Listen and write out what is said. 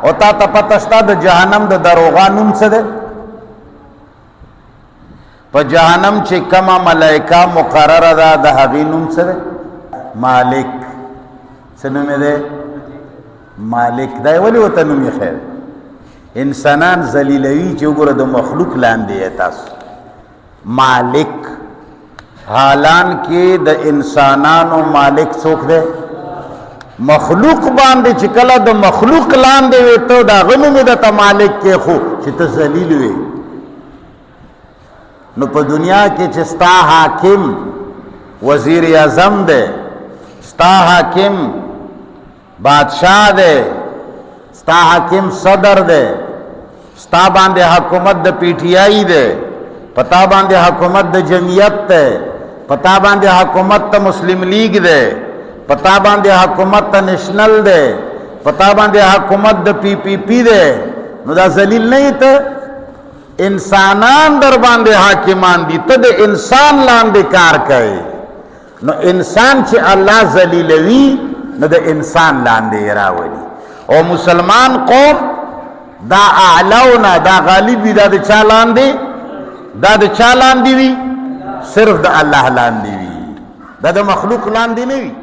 او تا ته پته شته د جهنم د دروغانوم څه دی؟ په جهنم چې کومه ملائکه مقرره ده د هغې نوم څه دی؟ مالک. څه نوم یې دی؟ مالک. دا یې ولې ورته نوم ایښی دی؟ انسانان ذلیلوي چې وګوره د مخلوق لاندې یې تاسو مالک. حالان کې د انسانانو مالک څوک دی؟ مخلوق باندې چې کله د مخلوق لاندې وي ته د هغه نوم یې درته مالک کېښو چې ته ذلیل وې. نو په دنیا کې چې ستا حاکم وزیر اعظم دی، ستا حاکم بادشاہ دی، ستا حاکم صدر دی، ستا باندې حکومت د پی ټی آئی دی، پتا باندې حکومت د جمعیت دی، پتا باندې حکومت د مسلم لیگ دی، پتا باندې حکومت د نیشنل دی، پتا باندې حکومت د پی پی پی دی، نو دا ذلیل نه یې ته؟ انسانان در باندې حاکمان دي، ته د انسان لاندې کار کوي. نو انسان چې الله ذلیلوي نو د انسان لاندې یې راولي. او مسلمان قوم دا اعلونا دا غالب وي، دا د چا لاندې؟ دا د چا لاندې وي؟ صرف د الله لاندې وي، دا د مخلوق لاندې نه وي.